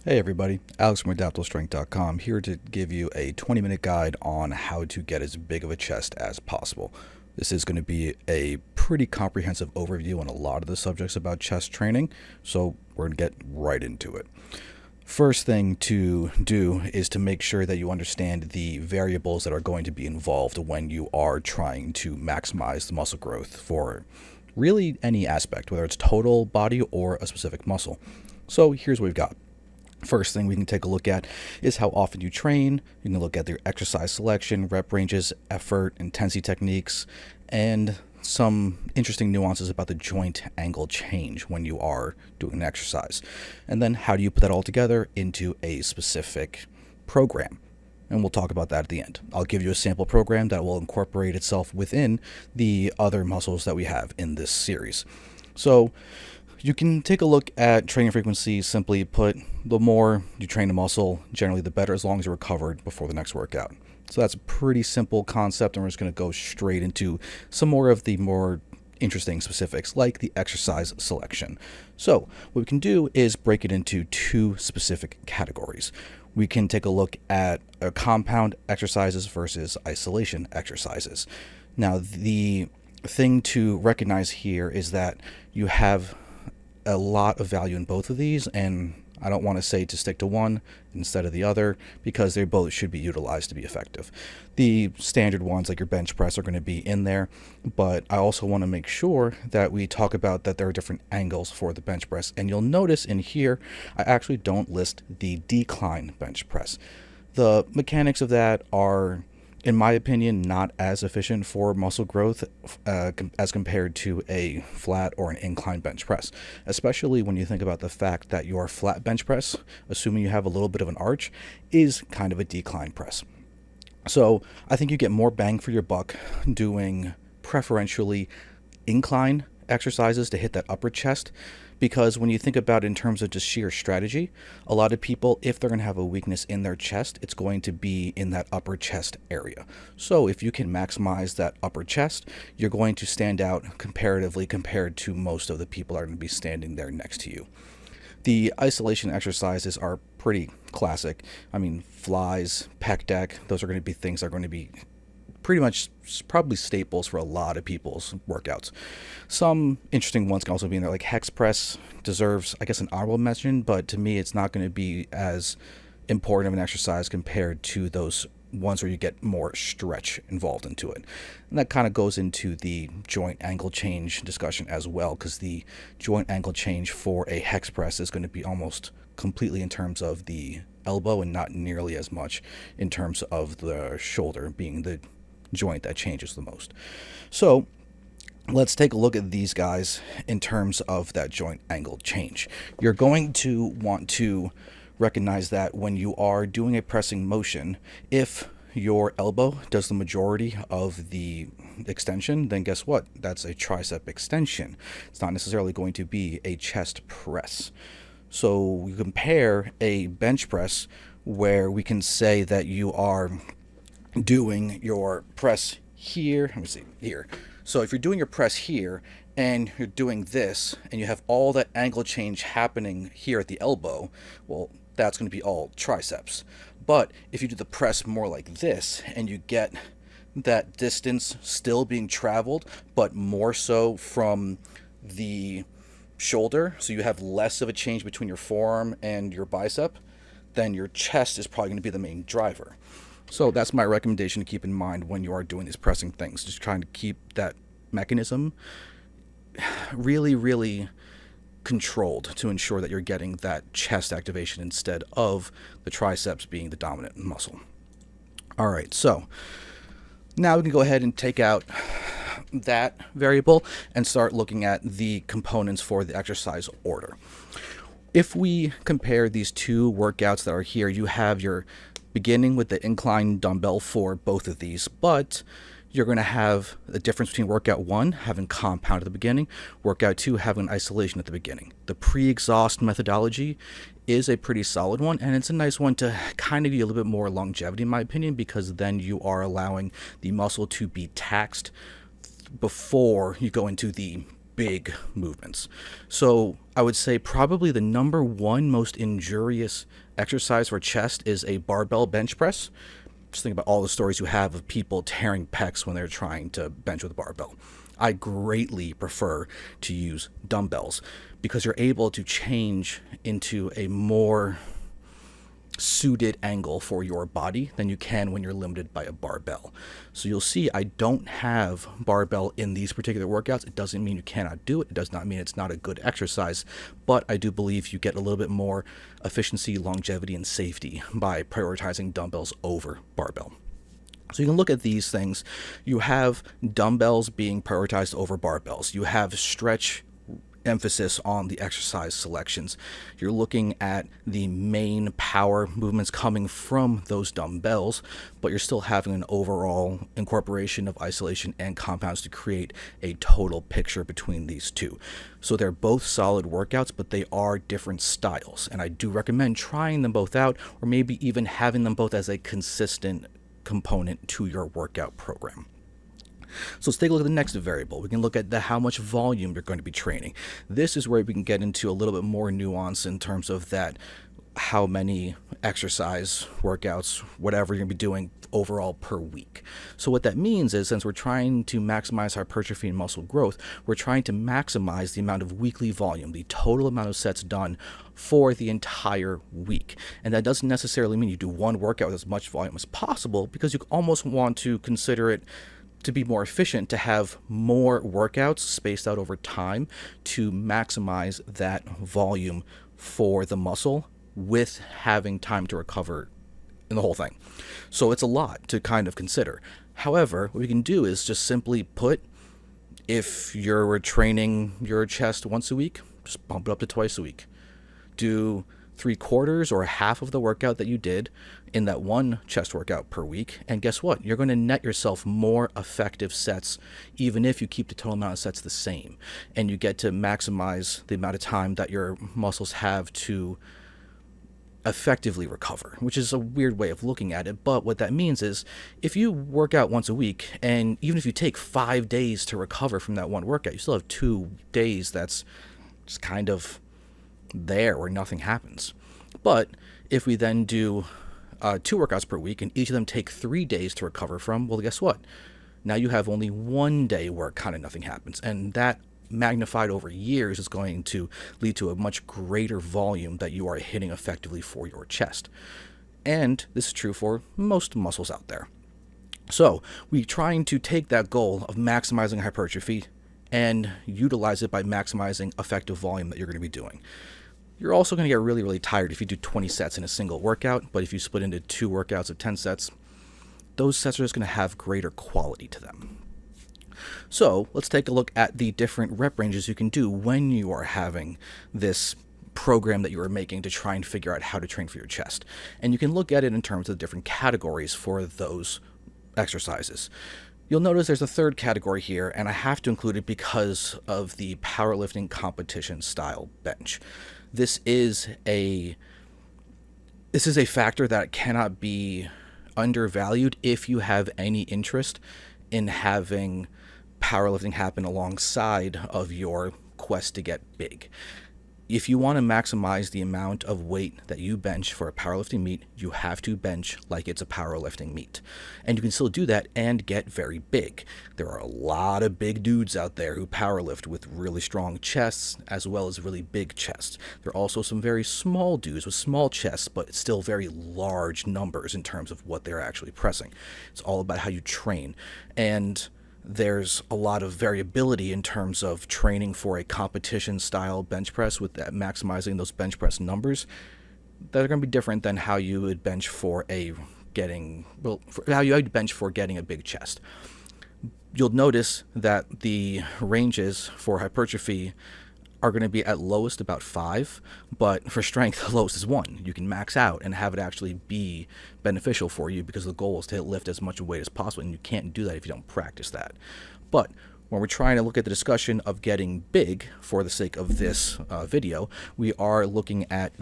Hey everybody, Alex from AdaptableStrength.com here to give you a 20-minute guide on how to get as big of a chest as possible. This is going to be a pretty comprehensive overview on a lot of the subjects about chest training, so we're going to get right into it. First thing to do is to make sure that you understand the variables that are going to be involved when you are trying to maximize the muscle growth for really any aspect, whether it's total body or a specific muscle. So here's what we've got. First thing we can take a look at is how often you train. You can look at your exercise selection, rep ranges, effort, intensity techniques, and some interesting nuances about the joint angle change when you are doing an exercise. And then how do you put that all together into a specific program? And we'll talk about that at the end. I'll give you a sample program that will incorporate itself within the other muscles that we have in this series. So you can take a look at training frequency. Simply put, the more you train a muscle, generally the better, as long as you're recovered before the next workout. So that's a pretty simple concept, and we're just going to go straight into some more of the more interesting specifics, like the exercise selection. So what we can do is break it into two specific categories. We can take a look at compound exercises versus isolation exercises. Now, the thing to recognize here is that you have a lot of value in both of these, and I don't want to say to stick to one instead of the other, because they both should be utilized to be effective. The standard ones like your bench press are going to be in there, but I also want to make sure that we talk about that there are different angles for the bench press. And you'll notice in here I actually don't list the decline bench press. The mechanics of that are, in my opinion, not as efficient for muscle growth as compared to a flat or an incline bench press, especially when you think about the fact that your flat bench press, assuming you have a little bit of an arch, is kind of a decline press. So I think you get more bang for your buck doing preferentially incline exercises to hit that upper chest, because when you think about it in terms of just sheer strategy, a lot of people, if they're going to have a weakness in their chest, it's going to be in that upper chest area. So if you can maximize that upper chest, you're going to stand out comparatively compared to most of the people that are going to be standing there next to you. The isolation exercises are pretty classic. I mean, flies, pec deck, those are going to be things that are going to be pretty much probably staples for a lot of people's workouts. Some interesting ones can also be in there, like hex press deserves, I guess, an honorable mention, but to me it's not going to be as important of an exercise compared to those ones where you get more stretch involved into it. And that kind of goes into the joint angle change discussion as well, because the joint angle change for a hex press is going to be almost completely in terms of the elbow and not nearly as much in terms of the shoulder being the joint that changes the most. So let's take a look at these guys in terms of that joint angle change. You're going to want to recognize that when you are doing a pressing motion, if your elbow does the majority of the extension, then guess what? That's a tricep extension. It's not necessarily going to be a chest press. So you compare a bench press where we can say that you are doing your press here. Let me see here. So if you're doing your press here and you're doing this and you have all that angle change happening here at the elbow, well, that's going to be all triceps. But if you do the press more like this and you get that distance still being traveled, but more so from the shoulder, so you have less of a change between your forearm and your bicep, then your chest is probably going to be the main driver. So that's my recommendation to keep in mind when you are doing these pressing things. Just trying to keep that mechanism really, really controlled to ensure that you're getting that chest activation instead of the triceps being the dominant muscle. All right, so now we can go ahead and take out that variable and start looking at the components for the exercise order. If we compare these two workouts that are here, you have your beginning with the incline dumbbell for both of these, but you're going to have a difference between workout 1 having compound at the beginning, workout 2 having isolation at the beginning. The pre-exhaust methodology is a pretty solid one, and it's a nice one to kind of get a little bit more longevity in my opinion, because then you are allowing the muscle to be taxed before you go into the big movements. So I would say probably the number one most injurious exercise for chest is a barbell bench press. Just think about all the stories you have of people tearing pecs when they're trying to bench with a barbell. I greatly prefer to use dumbbells because you're able to change into a more suited angle for your body than you can when you're limited by a barbell. So you'll see I don't have barbell in these particular workouts. It doesn't mean you cannot do it. It does not mean it's not a good exercise, but I do believe you get a little bit more efficiency, longevity, and safety by prioritizing dumbbells over barbell. So you can look at these things. You have dumbbells being prioritized over barbells. You have stretch emphasis on the exercise selections. You're looking at the main power movements coming from those dumbbells, but you're still having an overall incorporation of isolation and compounds to create a total picture between these two. So they're both solid workouts, but they are different styles. And I do recommend trying them both out, or maybe even having them both as a consistent component to your workout program. So let's take a look at the next variable. We can look at how much volume you're going to be training. This is where we can get into a little bit more nuance in terms of that, how many exercise workouts, whatever you're going to be doing overall per week. So what that means is, since we're trying to maximize hypertrophy and muscle growth, we're trying to maximize the amount of weekly volume, the total amount of sets done for the entire week. And that doesn't necessarily mean you do one workout with as much volume as possible, because you almost want to consider it to be more efficient, to have more workouts spaced out over time to maximize that volume for the muscle with having time to recover in the whole thing. So it's a lot to kind of consider. However, what we can do is just simply put, if you're training your chest once a week, just bump it up to twice a week. Do 3/4 or half of the workout that you did in that one chest workout per week, and guess what? You're going to net yourself more effective sets, even if you keep the total amount of sets the same, and you get to maximize the amount of time that your muscles have to effectively recover, which is a weird way of looking at it. But what that means is, if you work out once a week, and even if you take 5 days to recover from that one workout, you still have 2 days that's just kind of there where nothing happens. But if we then do 2 workouts per week, and each of them take 3 days to recover from, well, guess what? Now you have only 1 day where kind of nothing happens, and that magnified over years is going to lead to a much greater volume that you are hitting effectively for your chest. And this is true for most muscles out there. So we're trying to take that goal of maximizing hypertrophy and utilize it by maximizing effective volume that you're going to be doing. You're also going to get really, really tired if you do 20 sets in a single workout, but if you split into 2 workouts of 10 sets, those sets are just going to have greater quality to them. So let's take a look at the different rep ranges you can do when you are having this program that you are making to try and figure out how to train for your chest. And you can look at it in terms of different categories for those exercises. You'll notice there's a third category here, and I have to include it because of the powerlifting competition style bench. This is a factor that cannot be undervalued if you have any interest in having powerlifting happen alongside of your quest to get big. If you want to maximize the amount of weight that you bench for a powerlifting meet, you have to bench like it's a powerlifting meet. And you can still do that and get very big. There are a lot of big dudes out there who powerlift with really strong chests as well as really big chests. There are also some very small dudes with small chests, but still very large numbers in terms of what they're actually pressing. It's all about how you train. And there's a lot of variability in terms of training for a competition style bench press, with that maximizing those bench press numbers that are going to be different than how you would bench for getting a big chest. You'll notice that the ranges for hypertrophy are going to be at lowest about 5, but for strength, the lowest is 1. You can max out and have it actually be beneficial for you, because the goal is to lift as much weight as possible, and you can't do that if you don't practice that. But when we're trying to look at the discussion of getting big for the sake of this video, we are looking at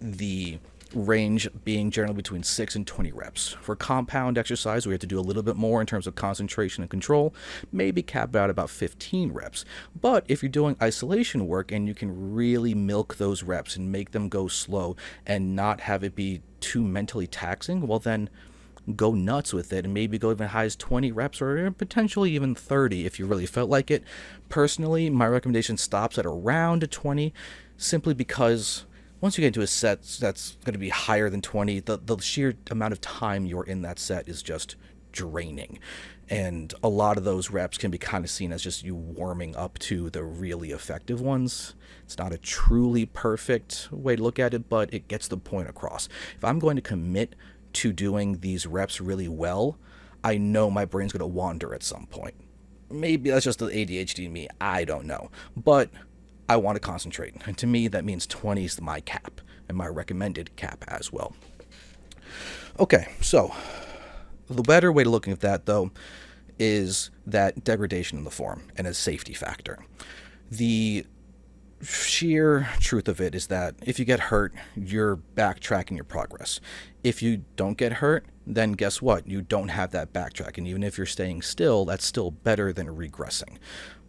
the range being generally between 6 and 20 reps. For compound exercise, we have to do a little bit more in terms of concentration and control, maybe cap out about 15 reps. But if you're doing isolation work and you can really milk those reps and make them go slow and not have it be too mentally taxing, well then go nuts with it and maybe go even high as 20 reps or potentially even 30 if you really felt like it. Personally, my recommendation stops at around 20 simply because once you get into a set that's going to be higher than 20, the sheer amount of time you're in that set is just draining. And a lot of those reps can be kind of seen as just you warming up to the really effective ones. It's not a truly perfect way to look at it, but it gets the point across. If I'm going to commit to doing these reps really well, I know my brain's going to wander at some point. Maybe that's just the ADHD in me, I don't know. But I want to concentrate. And to me, that means 20 is my cap and my recommended cap as well. Okay, so the better way to look at that, though, is that degradation in the form and a safety factor. The sheer truth of it is that if you get hurt, you're backtracking your progress. If you don't get hurt, then guess what? You don't have that backtrack. And even if you're staying still, that's still better than regressing.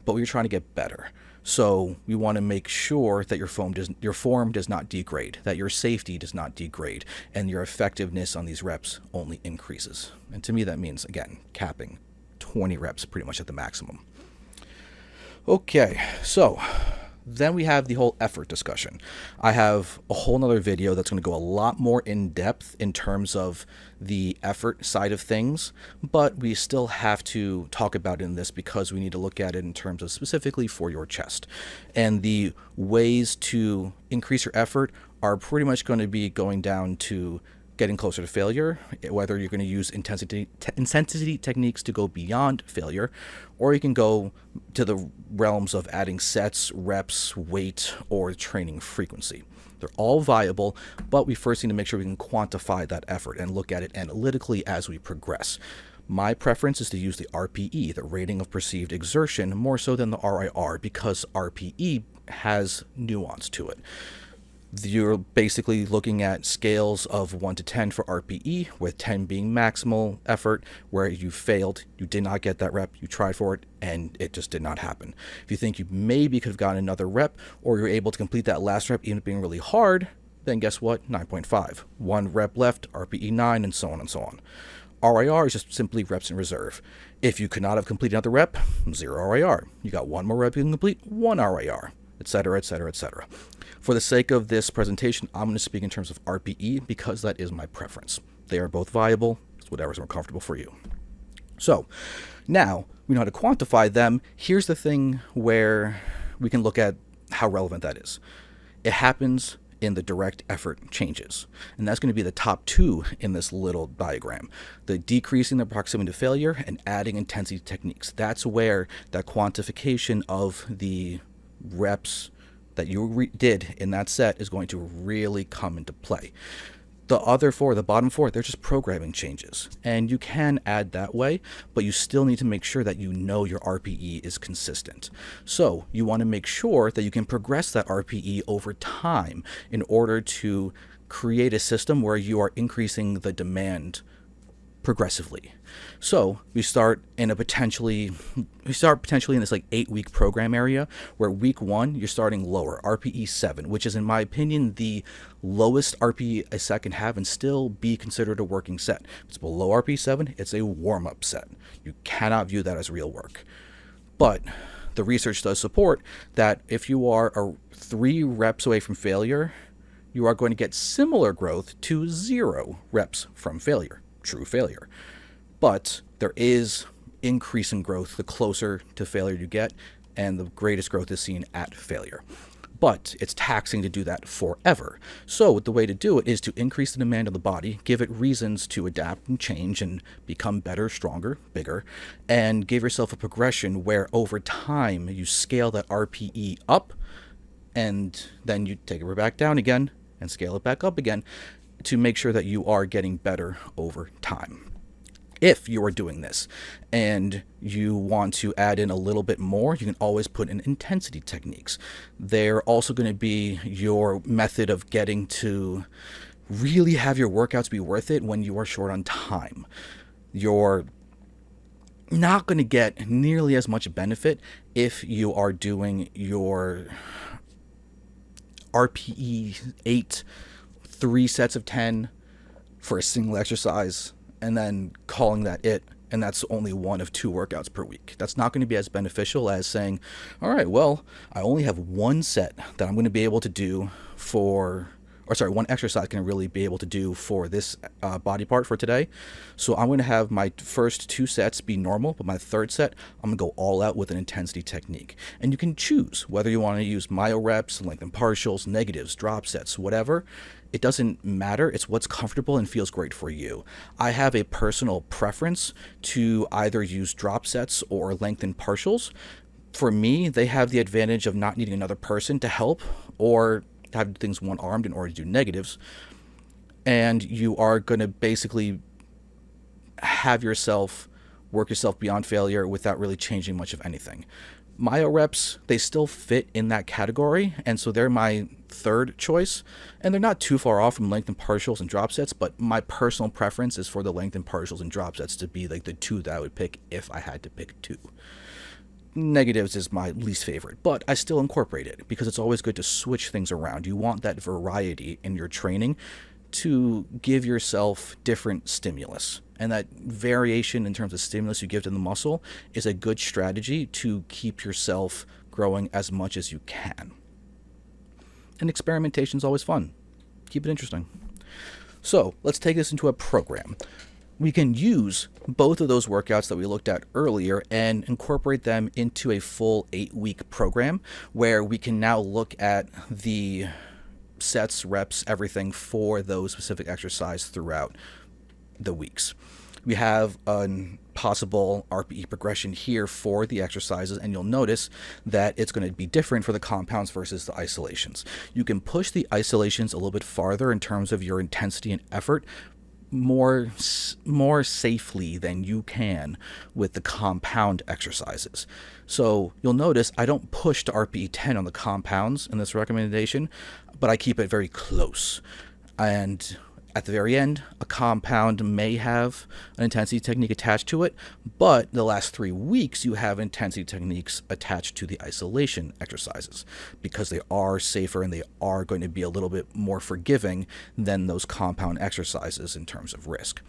But you're trying to get better. So we want to make sure that your form does not degrade, that your safety does not degrade, and your effectiveness on these reps only increases. And to me, that means, again, capping 20 reps pretty much at the maximum. Okay, so then we have the whole effort discussion. I have a whole nother video that's going to go a lot more in depth in terms of the effort side of things, but we still have to talk about it in this because we need to look at it in terms of specifically for your chest. And the ways to increase your effort are pretty much going to be going down to getting closer to failure, whether you're going to use intensity techniques to go beyond failure, or you can go to the realms of adding sets, reps, weight, or training frequency. They're all viable, but we first need to make sure we can quantify that effort and look at it analytically as we progress. My preference is to use the RPE, the rating of perceived exertion, more so than the RIR, because RPE has nuance to it. You're basically looking at scales of 1 to 10 for RPE, with 10 being maximal effort, where you failed, you did not get that rep, you tried for it, and it just did not happen. If you think you maybe could have gotten another rep, or you're able to complete that last rep even being really hard, then guess what? 9.5. 1 rep left, RPE 9, and so on and so on. RIR is just simply reps in reserve. If you could not have completed another rep, 0 RIR. You got 1 more rep you can complete, 1 RIR, etc., etc., etc. For the sake of this presentation, I'm going to speak in terms of RPE because that is my preference. They are both viable. It's whatever's more comfortable for you. So now we know how to quantify them. Here's the thing where we can look at how relevant that is. It happens in the direct effort changes. And that's going to be the top 2 in this little diagram. The decreasing the proximity to failure and adding intensity techniques. That's where that quantification of the reps that you did in that set is going to really come into play. The other 4, the bottom 4, they're just programming changes. And you can add that way, but you still need to make sure that you know your RPE is consistent. So you want to make sure that you can progress that RPE over time in order to create a system where you are increasing the demand progressively. So we start potentially in this like 8-week program area where week 1 you're starting lower, RPE 7, which is in my opinion the lowest RPE a set can have and still be considered a working set. If it's below RPE 7, it's a warm-up set. You cannot view that as real work. But the research does support that if you are 3 reps away from failure, you are going to get similar growth to 0 reps from failure. True failure. But there is increasing growth the closer to failure you get, and the greatest growth is seen at failure. But it's taxing to do that forever. So the way to do it is to increase the demand of the body, give it reasons to adapt and change and become better, stronger, bigger, and give yourself a progression where over time you scale that RPE up, and then you take it back down again and scale it back up again, to make sure that you are getting better over time. If you are doing this and you want to add in a little bit more, you can always put in intensity techniques. They're also going to be your method of getting to really have your workouts be worth it when you are short on time. You're not going to get nearly as much benefit if you are doing your RPE 8, 3 sets of 10 for a single exercise, and then calling that it. And that's only one of 2 workouts per week. That's not going to be as beneficial as saying, all right, well, I only have one set that I'm going to be able to do one exercise can really be able to do for this body part for today. So I'm going to have my first 2 sets be normal, but my third set, I'm going to go all out with an intensity technique. And you can choose whether you want to use myo reps, lengthen partials, negatives, drop sets, whatever. It doesn't matter. It's what's comfortable and feels great for you. I have a personal preference to either use drop sets or lengthen partials. For me, they have the advantage of not needing another person to help or have things one-armed in order to do negatives. And you are going to basically have yourself work yourself beyond failure without really changing much of anything. Myo reps, they still fit in that category, and so they're my third choice, and they're not too far off from lengthen partials and drop sets, but my personal preference is for the lengthen partials and drop sets to be like the 2 that I would pick if I had to pick 2. Negatives is my least favorite, but I still incorporate it because it's always good to switch things around. You want that variety in your training to give yourself different stimulus. And that variation in terms of stimulus you give to the muscle is a good strategy to keep yourself growing as much as you can. And experimentation is always fun. Keep it interesting. So let's take this into a program. We can use both of those workouts that we looked at earlier and incorporate them into a full 8-week program where we can now look at the sets, reps, everything for those specific exercises throughout the weeks. We have a possible RPE progression here for the exercises, and you'll notice that it's going to be different for the compounds versus the isolations. You can push the isolations a little bit farther in terms of your intensity and effort more safely than you can with the compound exercises. So you'll notice I don't push to RPE 10 on the compounds in this recommendation, but I keep it very close. And at the very end, a compound may have an intensity technique attached to it, but the last 3 weeks you have intensity techniques attached to the isolation exercises because they are safer and they are going to be a little bit more forgiving than those compound exercises in terms of risk.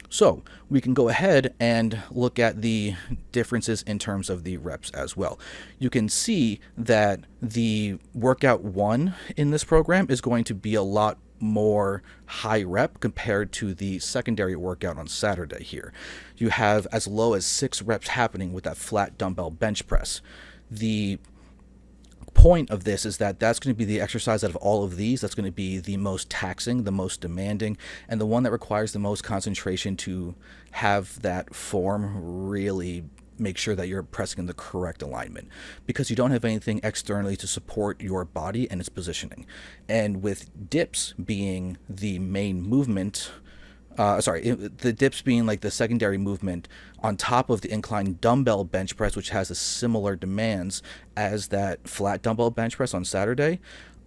So we can go ahead and look at the differences in terms of the reps as well. You can see that the workout 1 in this program is going to be a lot more high rep compared to the secondary workout on Saturday here. You have as low as 6 reps happening with that flat dumbbell bench press. The point of this is that that's going to be the exercise out of all of these that's going to be the most taxing, the most demanding, and the one that requires the most concentration to have that form really make sure that you're pressing in the correct alignment because you don't have anything externally to support your body and its positioning. And with dips being the main movement, the dips being like the secondary movement on top of the incline dumbbell bench press, which has a similar demands as that flat dumbbell bench press on Saturday,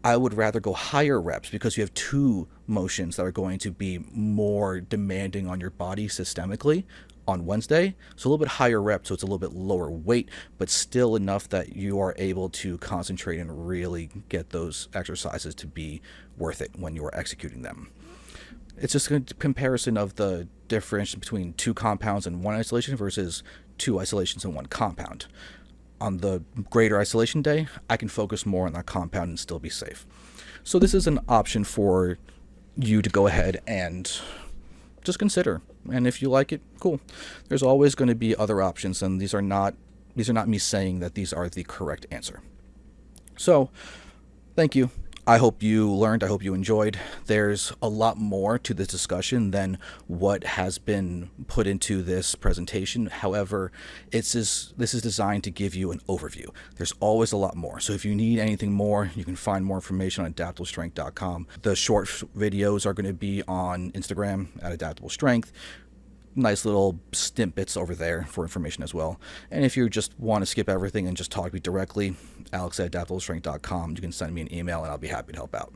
I would rather go higher reps because you have 2 motions that are going to be more demanding on your body systemically on Wednesday. So a little bit higher reps, so it's a little bit lower weight, but still enough that you are able to concentrate and really get those exercises to be worth it when you are executing them. It's just a comparison of the difference between 2 compounds and 1 isolation versus 2 isolations and 1 compound. On the greater isolation day, I can focus more on that compound and still be safe. So this is an option for you to go ahead and just consider. And if you like it, cool. There's always going to be other options, and these are not me saying that these are the correct answer. So, thank you. I hope you learned. I hope you enjoyed. There's a lot more to this discussion than what has been put into this presentation. However, this is designed to give you an overview. There's always a lot more. So if you need anything more, you can find more information on adaptablestrength.com. The short videos are going to be on Instagram at Adaptable Strength. Nice little snippets over there for information as well. And if you just want to skip everything and just talk to me directly, Alex at adaptablestrength.com. You can send me an email and I'll be happy to help out.